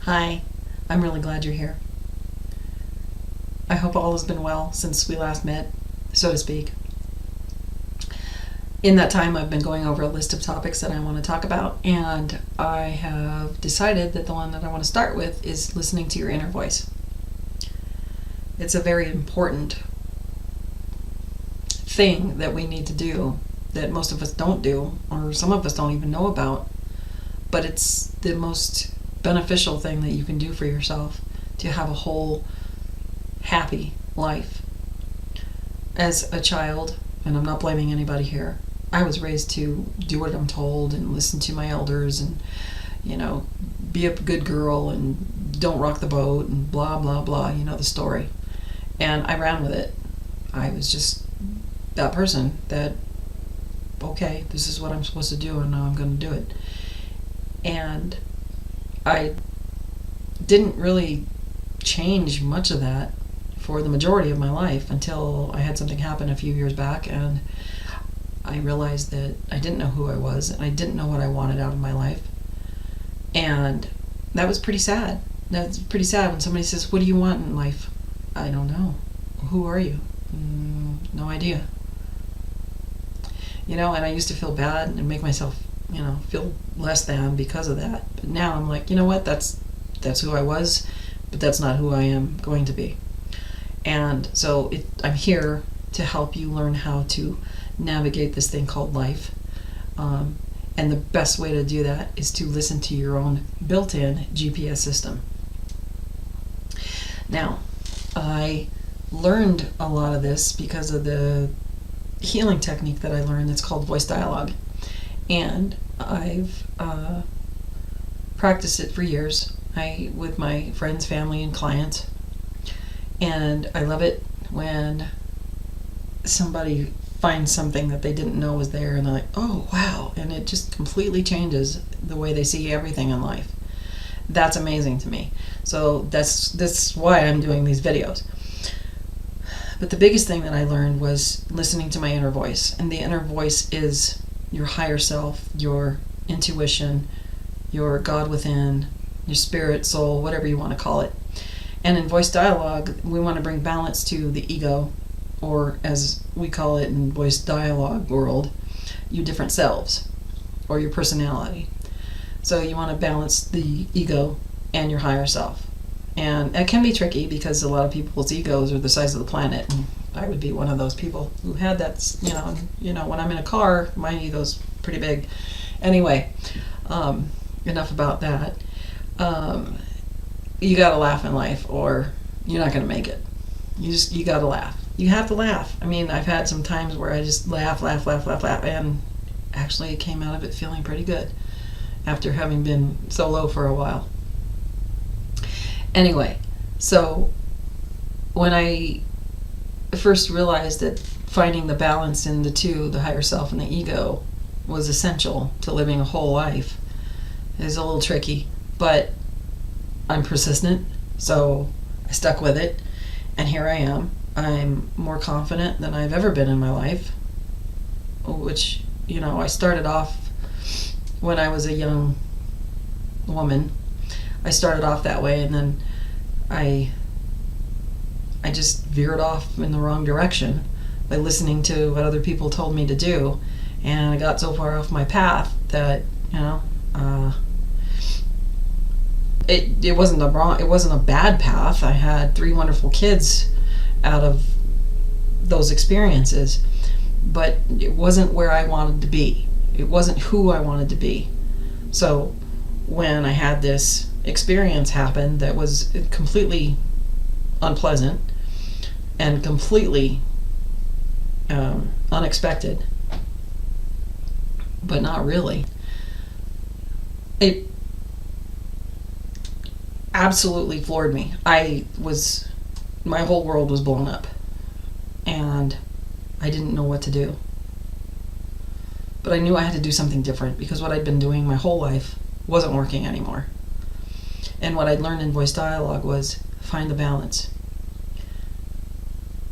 Hi, I'm really glad you're here. I hope all has been well since we last met, so to speak. In that time, I've been going over a list of topics that I want to talk about, and I have decided that the one that I want to start with is listening to your inner voice. It's a very important thing that we need to do that most of us don't do, or some of us don't even know about, but it's the most beneficial thing that you can do for yourself to have a whole happy life. As a child, and I'm not blaming anybody here, I was raised to do what I'm told and listen to my elders and, be a good girl and don't rock the boat and blah, blah, blah, the story. And I ran with it. I was just that person that, okay, this is what I'm supposed to do and now I'm going to do it. And I didn't really change much of that for the majority of my life until I had something happen a few years back, and I realized that I didn't know who I was and I didn't know what I wanted out of my life. And that was pretty sad. That's pretty sad when somebody says, "What do you want in life?" I don't know. Who are you? No idea. And I used to feel bad and make myself, feel less than because of that. But now I'm like, you know what? That's who I was, but that's not who I am going to be. And so I'm here to help you learn how to navigate this thing called life. And the best way to do that is to listen to your own built-in GPS system. Now, I learned a lot of this because of the healing technique that I learned that's called voice dialogue. And I've practiced it for years with my friends, family, and clients. And I love it when somebody finds something that they didn't know was there and they're like, oh, wow. And it just completely changes the way they see everything in life. That's amazing to me. So that's why I'm doing these videos. But the biggest thing that I learned was listening to my inner voice. And the inner voice is your higher self, your intuition, your God within, your spirit, soul, whatever you want to call it. And in voice dialogue, we want to bring balance to the ego, or as we call it in voice dialogue world, your different selves, or your personality. So you want to balance the ego and your higher self. And it can be tricky because a lot of people's egos are the size of the planet. And I would be one of those people who had that, when I'm in a car, my ego's pretty big. Anyway, enough about that. You gotta laugh in life or you're not gonna make it. You gotta laugh. You have to laugh. I mean, I've had some times where I just laugh, and actually it came out of it feeling pretty good after having been so low for a while. Anyway, so when I first realized that finding the balance in the two, the higher self and the ego, was essential to living a whole life, it was a little tricky, but I'm persistent, so I stuck with it, and here I am. I'm more confident than I've ever been in my life, which, I started off when I was a young woman. I started off that way, and then I just veered off in the wrong direction by listening to what other people told me to do, and I got so far off my path that, it wasn't a bad path. I had 3 wonderful kids out of those experiences, but it wasn't where I wanted to be. It wasn't who I wanted to be. So when I had this experience happen that was completely unpleasant and completely unexpected, but not really, it absolutely floored me. My whole world was blown up, and I didn't know what to do. But I knew I had to do something different because what I'd been doing my whole life wasn't working anymore. And what I'd learned in voice dialogue was find the balance.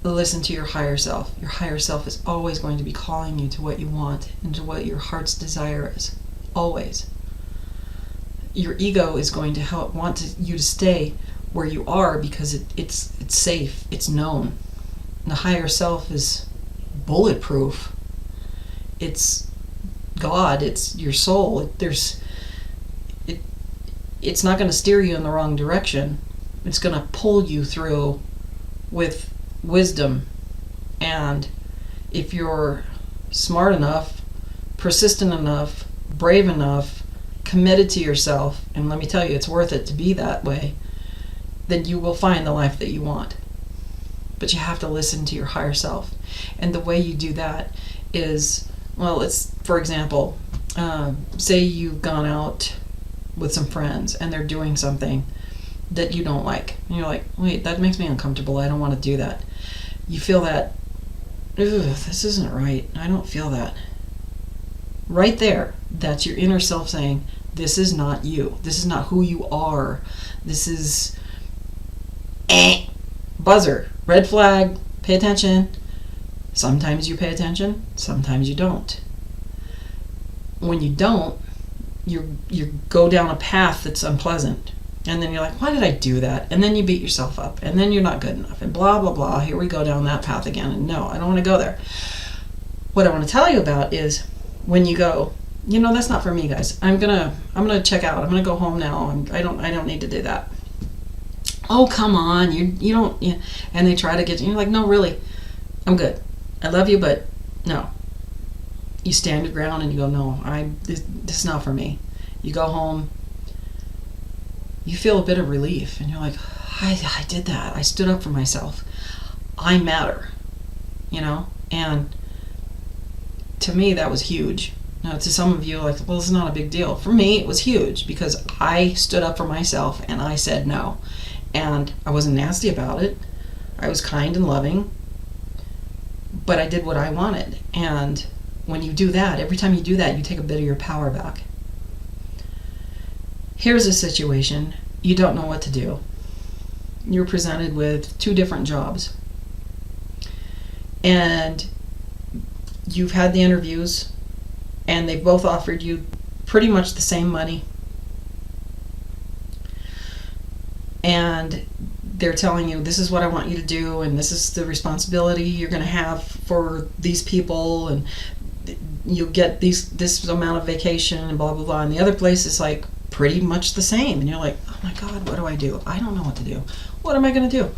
Listen to your higher self. Your higher self is always going to be calling you to what you want and to what your heart's desire is. Always. your ego is going to you to stay where you are because it's safe, it's known. And the higher self is bulletproof. It's God, it's your soul. It's not going to steer you in the wrong direction. It's going to pull you through with wisdom. And if you're smart enough, persistent enough, brave enough, committed to yourself, and let me tell you, it's worth it to be that way, then you will find the life that you want. But you have to listen to your higher self. And the way you do that is, well, it's, for example, say you've gone out with some friends and they're doing something that you don't like. And you're like, wait, that makes me uncomfortable. I don't want to do that. You feel that, this isn't right. I don't feel that. Right there, that's your inner self saying, this is not you. This is not who you are. This is buzzer, red flag, pay attention. Sometimes you pay attention, sometimes you don't. When you don't, you go down a path that's unpleasant. And then you're like, why did I do that? And then you beat yourself up. And then you're not good enough. And blah, blah, blah. Here we go down that path again. And no, I don't want to go there. What I want to tell you about is when you go, that's not for me, guys. I'm gonna check out. I'm gonna go home now. I don't need to do that. Oh, come on. You don't. And they try to get you. You're like, no, really, I'm good. I love you, but no. You stand your ground and you go, no, this is not for me. You go home. You feel a bit of relief, and you're like, I did that. I stood up for myself. I matter, and to me, that was huge. Now, to some of you, like, well, it's not a big deal. For me, it was huge because I stood up for myself and I said no. And I wasn't nasty about it. I was kind and loving, but I did what I wanted. And when you do that, every time you do that, you take a bit of your power back. Here's a situation. You don't know what to do. You're presented with 2 different jobs. And you've had the interviews, and they've both offered you pretty much the same money. And they're telling you, this is what I want you to do, and this is the responsibility you're going to have for these people, and you'll get this amount of vacation, and blah, blah, blah. And the other place is like pretty much the same. And you're like, oh my God, what do I do? I don't know what to do. What am I going to do?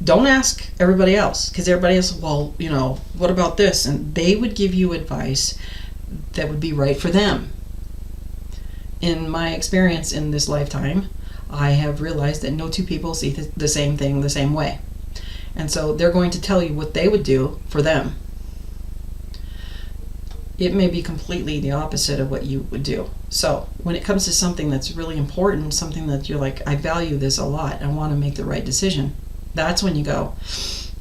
Don't ask everybody else, because everybody else, well, what about this? And they would give you advice that would be right for them. In my experience in this lifetime, I have realized that no 2 people see the same thing the same way. And so they're going to tell you what they would do for them. It may be completely the opposite of what you would do. So when it comes to something that's really important, something that you're like, I value this a lot, I want to make the right decision, that's when you go,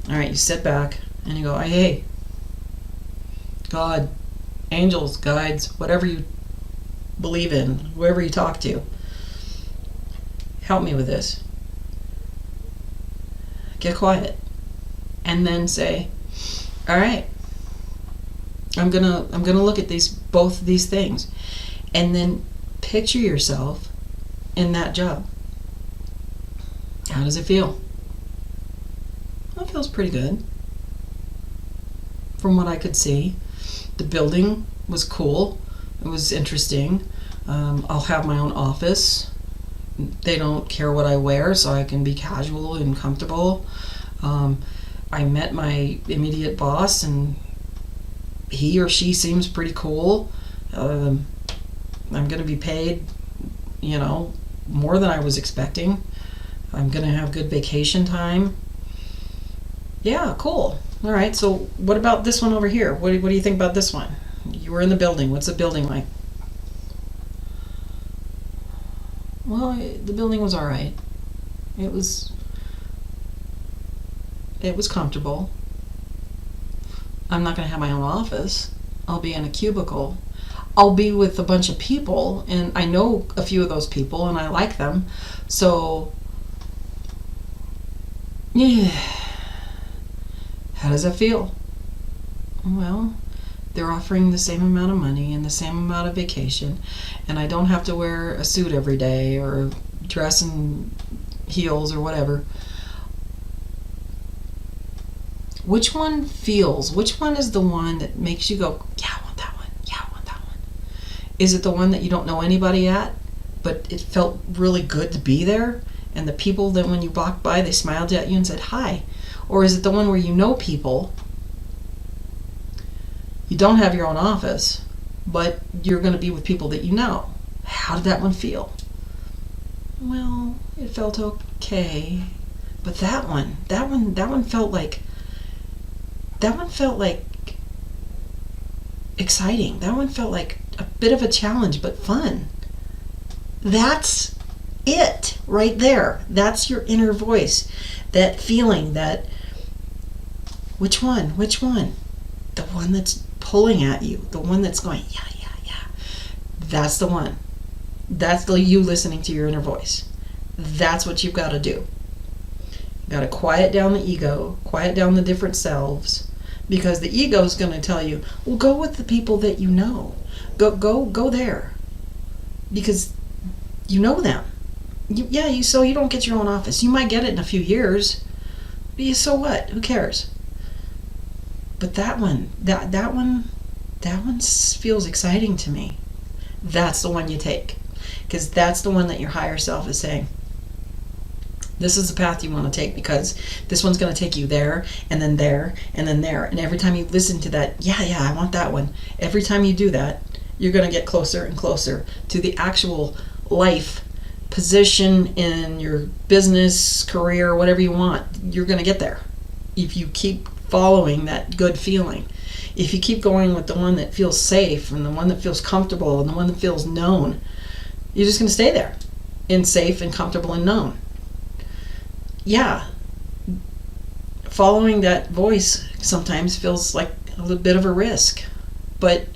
all right, you sit back and you go, hey, God, angels, guides, whatever you believe in, whoever you talk to, help me with this. Get quiet. And then say, all right, I'm gonna look at both of these things, and then picture yourself in that job. How does it feel? Well, it feels pretty good. From what I could see, the building was cool. It was interesting. I'll have my own office. They don't care what I wear, so I can be casual and comfortable. I met my immediate boss, and he or she seems pretty cool. I'm going to be paid, more than I was expecting. I'm going to have good vacation time. Yeah, cool. All right, so what about this one over here? What do you think about this one? You were in the building. What's the building like? Well, the building was all right. It was comfortable. I'm not going to have my own office. I'll be in a cubicle. I'll be with a bunch of people, and I know a few of those people, and I like them. So, yeah. How does that feel? Well, they're offering the same amount of money and the same amount of vacation, and I don't have to wear a suit every day or dress in heels or whatever. Which one is the one that makes you go, yeah, I want that one, yeah, I want that one? Is it the one that you don't know anybody at, but it felt really good to be there, and the people that when you walked by, they smiled at you and said hi? Or is it the one where you know people, you don't have your own office, but you're going to be with people that you know? How did that one feel? Well, it felt okay, but that one felt like exciting. That one felt like a bit of a challenge, but fun. That's it right there. That's your inner voice. That feeling, that which one? The one that's pulling at you, the one that's going, yeah. That's the one. That's you listening to your inner voice. That's what you've got to do. You've got to quiet down the ego, quiet down the different selves, because the ego is going to tell you, well, go with the people that you know. Go there, because you know them. So you don't get your own office. You might get it in a few years, but so what? Who cares? But that one feels exciting to me. That's the one you take, because that's the one that your higher self is saying, this is the path you want to take, because this one's going to take you there, and then there, and then there. And every time you listen to that, yeah, I want that one, every time you do that, you're going to get closer and closer to the actual life position in your business, career, whatever you want. You're going to get there if you keep following that good feeling. If you keep going with the one that feels safe and the one that feels comfortable and the one that feels known, you're just going to stay there in safe and comfortable and known. Yeah, following that voice sometimes feels like a little bit of a risk, but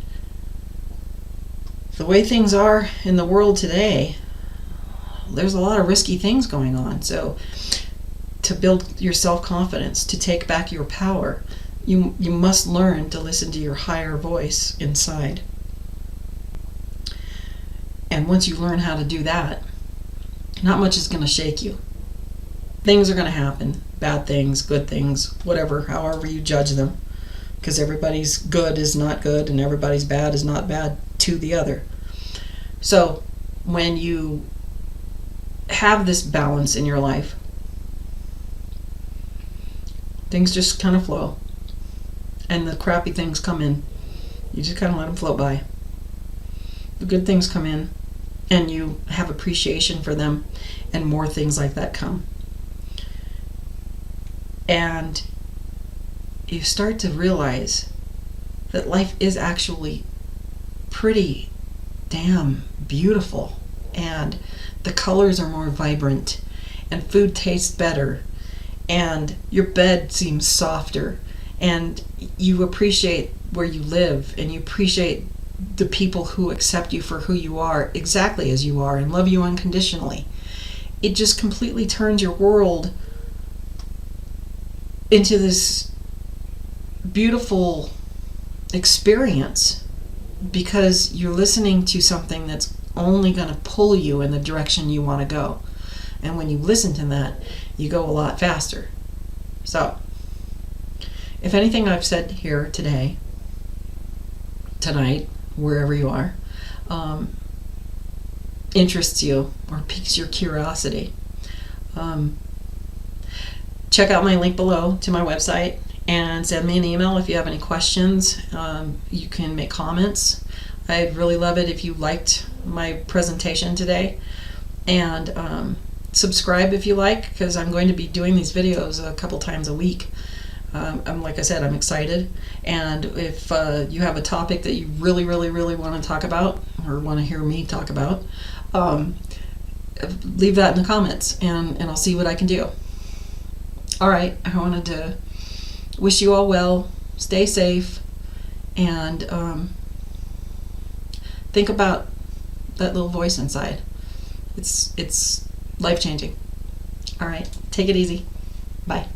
the way things are in the world today, there's a lot of risky things going on. So to build your self-confidence, to take back your power, you must learn to listen to your higher voice inside. And once you learn how to do that, not much is going to shake you. Things are going to happen, bad things, good things, whatever, however you judge them, because everybody's good is not good and everybody's bad is not bad to the other. So when you have this balance in your life, things just kind of flow, and the crappy things come in. You just kind of let them float by. The good things come in, and you have appreciation for them, and more things like that come. And you start to realize that life is actually pretty damn beautiful, and the colors are more vibrant, and food tastes better, and your bed seems softer, and you appreciate where you live, and you appreciate the people who accept you for who you are, exactly as you are, and love you unconditionally. It just completely turns your world into this beautiful experience, because you're listening to something that's only going to pull you in the direction you want to go. And when you listen to that, you go a lot faster. So, if anything I've said here today, tonight, wherever you are, interests you or piques your curiosity, check out my link below to my website and send me an email if you have any questions. You can make comments. I'd really love it if you liked my presentation today, and subscribe if you like, because I'm going to be doing these videos a couple times a week. Like I said, I'm excited, and if you have a topic that you really want to talk about or want to hear me talk about, leave that in the comments, and I'll see what I can do. Alright, I wanted to wish you all well, stay safe, and think about that little voice inside. It's life-changing. Alright, take it easy. Bye.